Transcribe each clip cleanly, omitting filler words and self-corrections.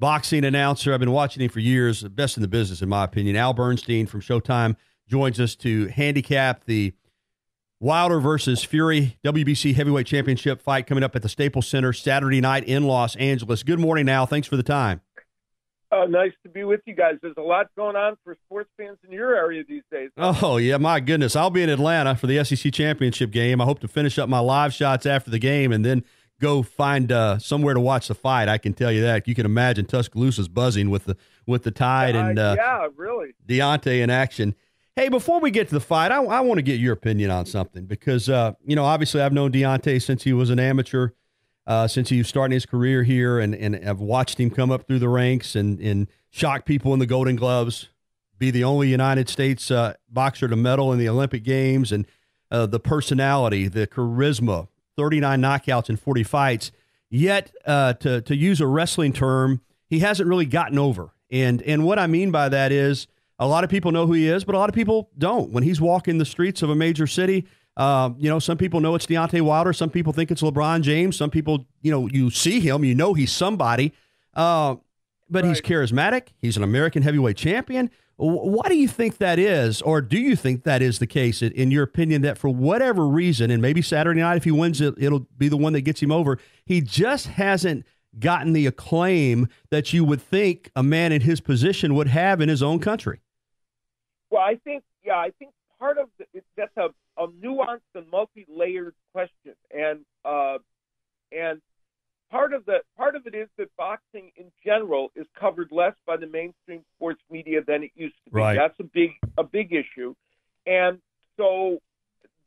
boxing announcer. I've been watching him for years, the best in the business, in my opinion. Al Bernstein from Showtime joins us to handicap the Wilder versus Fury WBC Heavyweight Championship fight coming up at the Staples Center Saturday night in Los Angeles. Good morning, Al. Thanks for the time. Nice to be with you guys. There's a lot going on for sports fans in your area these days. Oh, yeah, my goodness. I'll be in Atlanta for the SEC Championship game. I hope to finish up my live shots after the game and then go find somewhere to watch the fight. I can tell you that. You can imagine Tuscaloosa's buzzing with the Tide and yeah, really. Deontay in action. Hey, before we get to the fight, I want to get your opinion on something because, obviously I've known Deontay since he was an amateur, since he was starting his career here, and I've watched him come up through the ranks and shock people in the Golden Gloves, be the only United States boxer to medal in the Olympic Games, and the personality, the charisma, 39 knockouts in 40 fights. Yet, to use a wrestling term, he hasn't really gotten over. And what I mean by that is a lot of people know who he is, but a lot of people don't. When he's walking the streets of a major city, some people know it's Deontay Wilder. Some people think it's LeBron James. Some people, you see him, he's somebody. But right. He's charismatic. He's an American heavyweight champion. Why do you think that is, or do you think that is the case, in your opinion, that for whatever reason, and maybe Saturday night if he wins it, it'll be the one that gets him over, he just hasn't gotten the acclaim that you would think a man in his position would have in his own country? Well, I think part of that's a nuanced and multi-layered question, and part of it is that boxing in general is covered less by the mainstream sports media than it used to be. Right. That's a big issue, and so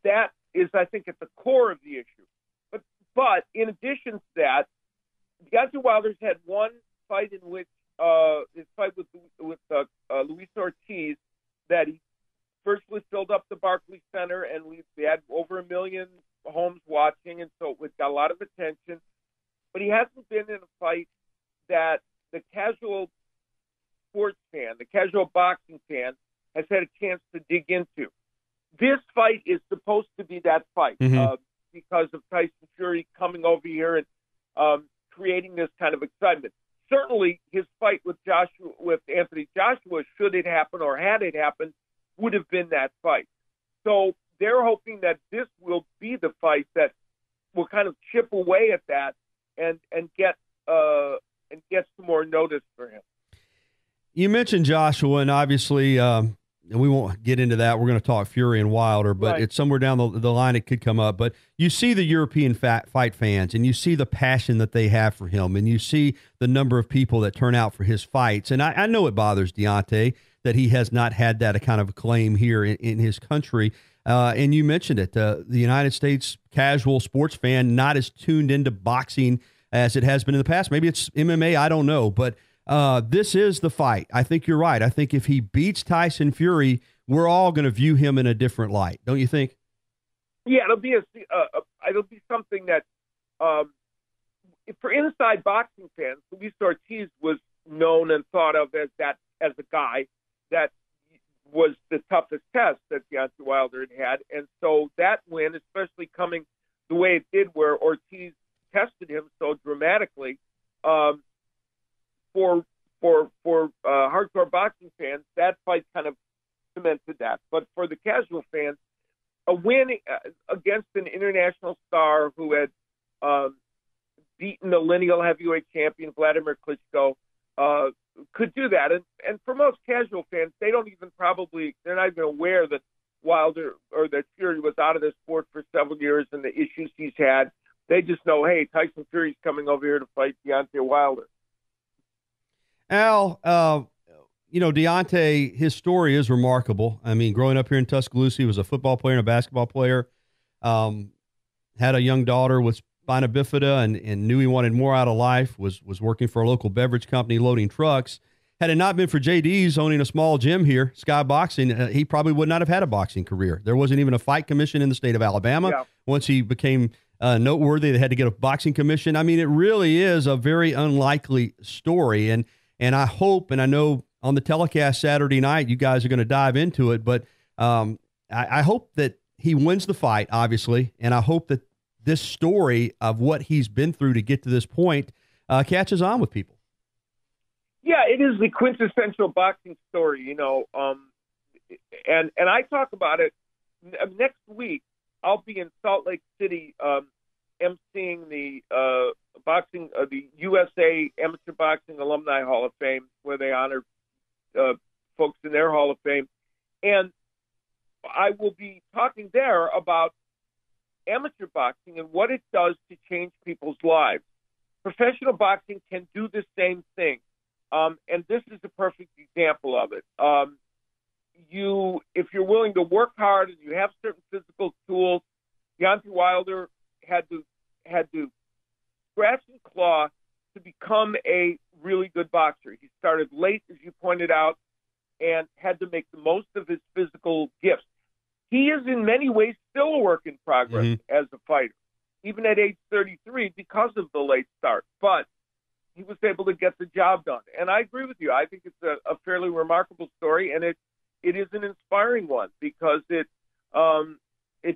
that is, I think, at the core of the issue. But in addition to that, Deontay Wilder's had one fight in which his fight with Luis Ortiz, that he firstly filled up the Barclays Center, and we had over 1 million homes watching, and so it got a lot of attention. But he hasn't been in a fight that the casual sports fan, the casual boxing fan, has had a chance to dig into. This fight is supposed to be that fight because of Tyson Fury coming over here and creating this kind of excitement. Certainly, his fight with Anthony Joshua, should it happen or had it happened, would have been that fight. So they're hoping that this will be the fight that will kind of chip away at that and get some more notice for him. You mentioned Joshua, and obviously, we won't get into that. We're going to talk Fury and Wilder, but It's somewhere down the line it could come up. But you see the European fight fans, and you see the passion that they have for him, and you see the number of people that turn out for his fights. And I know it bothers Deontay that he has not had that kind of acclaim here in his country. And you mentioned it, the United States casual sports fan not as tuned into boxing as it has been in the past. Maybe it's MMA, I don't know, but this is the fight. I think you're right. I think if he beats Tyson Fury, we're all going to view him in a different light. Don't you think? Yeah, it'll be something that for inside boxing fans, Luis Ortiz was known and thought of as a guy that was the toughest test that Deontay Wilder had. And so that win, especially coming the way it did, where Ortiz tested him so dramatically, for hardcore boxing fans, that fight kind of cemented that. But for the casual fans, a win against an international star who had beaten the lineal heavyweight champion Vladimir Klitschko could do that. And for most casual fans, they're not even aware that Wilder or that Fury was out of the sport for several years and the issues he's had. They just know, hey, Tyson Fury's coming over here to fight Deontay Wilder. Al, Deontay, his story is remarkable. I mean, growing up here in Tuscaloosa, he was a football player and a basketball player, had a young daughter with spina bifida and knew he wanted more out of life, was working for a local beverage company loading trucks. Had it not been for JD's owning a small gym here, Sky Boxing, he probably would not have had a boxing career. There wasn't even a fight commission in the state of Alabama. Yeah. Once he became noteworthy, they had to get a boxing commission. I mean, it really is a very unlikely story. And I hope, and I know on the telecast Saturday night, you guys are going to dive into it, but I hope that he wins the fight, obviously, and I hope that this story of what he's been through to get to this point catches on with people. Yeah, it is the quintessential boxing story, and I talk about it next week. I'll be in Salt Lake City, emceeing the the USA Amateur Boxing Alumni Hall of Fame, where they honor folks in their Hall of Fame, and I will be talking there about amateur boxing and what it does to change people's lives. Professional boxing can do the same thing. And this is a perfect example of it. If you're willing to work hard and you have certain physical tools, Deontay Wilder had to scratch and claw to become a really good boxer. He started late, as you pointed out, and had to make the most of his physical gifts. He is in many ways still a work in progress as a fighter, even at age 33 because of the late start. But he was able to get the job done. And I agree with you. I think it's a fairly remarkable story, and it is an inspiring one because it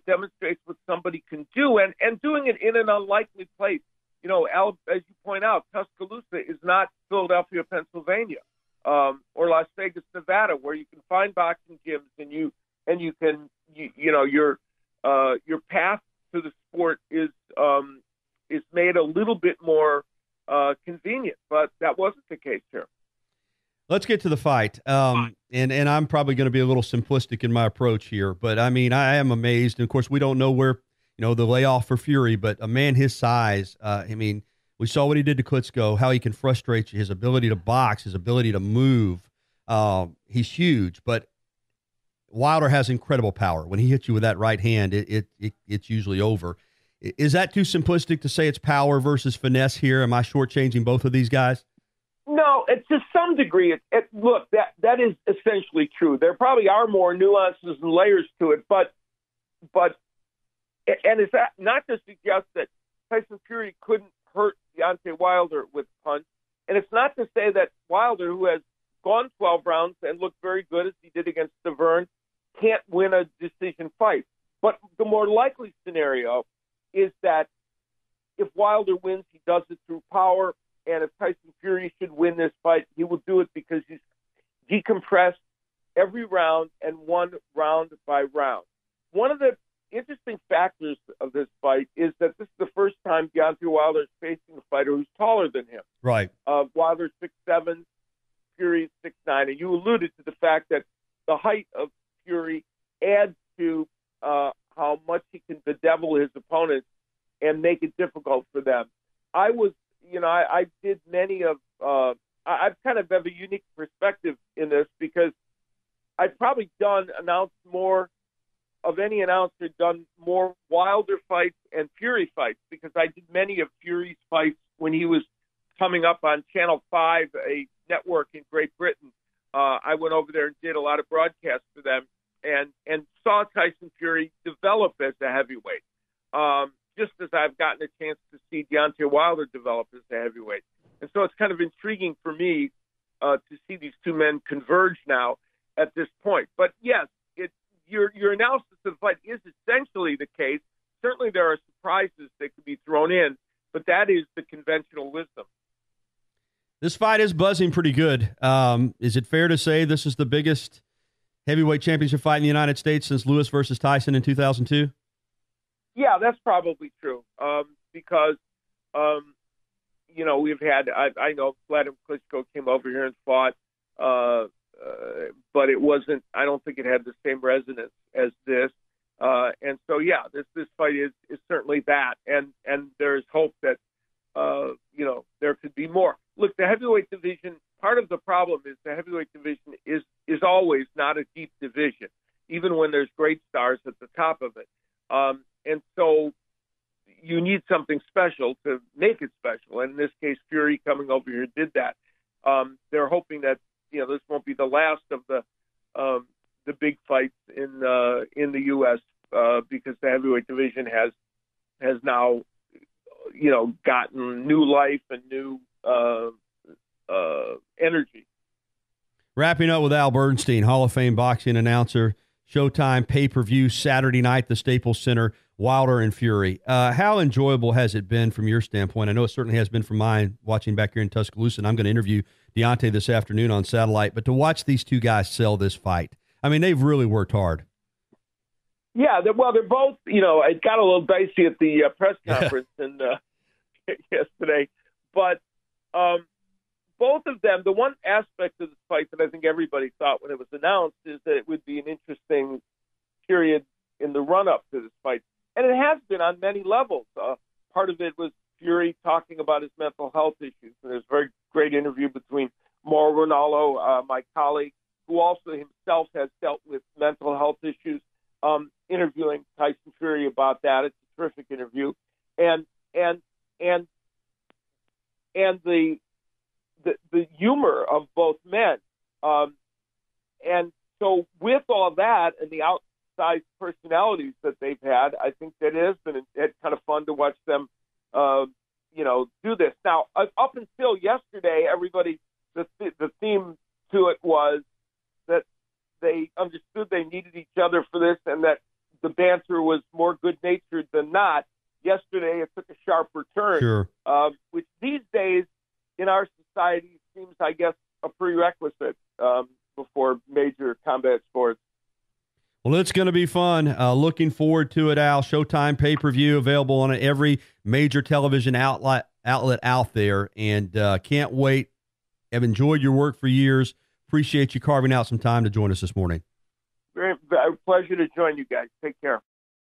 demonstrates what somebody can do, and doing it in an unlikely place. Al, as you point out, Tuscaloosa is not Philadelphia, Pennsylvania, or Las Vegas, Nevada, where you can find boxing gyms and you can your path to the sport is made a little bit more convenient, but that wasn't the case here. Let's get to the fight. And I'm probably going to be a little simplistic in my approach here, but I mean, I am amazed. And of course, we don't know where, the layoff for Fury, but a man his size, we saw what he did to Klitschko, how he can frustrate you, his ability to box, his ability to move. He's huge, but Wilder has incredible power. When he hits you with that right hand, it's usually over. Is that too simplistic to say it's power versus finesse here? Am I shortchanging both of these guys? No, to some degree. Look, that is essentially true. There probably are more nuances and layers to it, but it's not to suggest that Tyson Fury couldn't hurt Deontay Wilder with a punch, and it's not to say that Wilder, who has gone 12 rounds and looked very good as he did against Severn, can't win a decision fight. But the more likely scenario is that if Wilder wins, he does it through power, and if Tyson Fury should win this fight, he will do it because he's decompressed every round and won round by round. One of the interesting factors of this fight is that this is the first time Deontay Wilder is facing a fighter who's taller than him. Right. Wilder's 6'7", Fury's 6'9", and you alluded to the fact that the height of Fury adds to how much he can bedevil his opponents and make it difficult for them. I did many of I kind of have a unique perspective in this because I've probably announced more of any announcer, done more Wilder fights and Fury fights because I did many of Fury's fights when he was coming up on Channel 5, a network in Great Britain. I went over there and did a lot of broadcasts for them and saw Tyson Fury develop as a heavyweight, just as I've gotten a chance to see Deontay Wilder develop as a heavyweight. And so it's kind of intriguing for me to see these two men converge now at this point. But yes, your analysis of the fight is essentially the case. Certainly there are surprises that could be thrown in, but that is the conventional wisdom. This fight is buzzing pretty good. Is it fair to say this is the biggest heavyweight championship fight in the United States since Lewis versus Tyson in 2002? Yeah, that's probably true. Because, we've had, I know Vladimir Klitschko came over here and fought, but it wasn't, I don't think it had the same resonance as this. And so, yeah, this fight is certainly that. And there's hope that, there could be more. Look, the heavyweight division, part of the problem is the heavyweight division is always not a deep division, even when there's great stars at the top of it. And so you need something special to make it special. And in this case, Fury coming over here did that. They're hoping that, this won't be the last of the big fights in the U.S. Because the heavyweight division has now, gotten new life and new energy. Wrapping up with Al Bernstein, Hall of Fame boxing announcer, Showtime pay-per-view Saturday night, the Staples Center, Wilder and Fury. How enjoyable has it been from your standpoint? I know it certainly has been from mine watching back here in Tuscaloosa, and I'm going to interview Deontay this afternoon on satellite. But to watch these two guys sell this fight, I mean, they've really worked hard. Yeah, they're both, it got a little dicey at the press conference yesterday. But both of them, the one aspect of this fight that I think everybody thought when it was announced is that it would be an interesting period in the run-up to this fight. And it has been on many levels. Part of it was Fury talking about his mental health issues. And there's a very great interview between Mauro Ranallo, my colleague, who also himself has dealt with mental health issues, interviewing Tyson Fury about that. It's a terrific interview. And the humor of both men. And so with all that and the outsized personalities that they've had, I think that it has been kind of fun to watch them, do this. Now, up until yesterday, the theme to it was that they understood they needed each other for this and that the banter was more good-natured than not. Yesterday, it took a sharper turn, sure. Which these days in our society seems, I guess, a prerequisite before major combat sports. Well, it's going to be fun. Looking forward to it, Al. Showtime pay-per-view available on every major television outlet out there, and can't wait. Have enjoyed your work for years. Appreciate you carving out some time to join us this morning. Very pleasure to join you guys. Take care.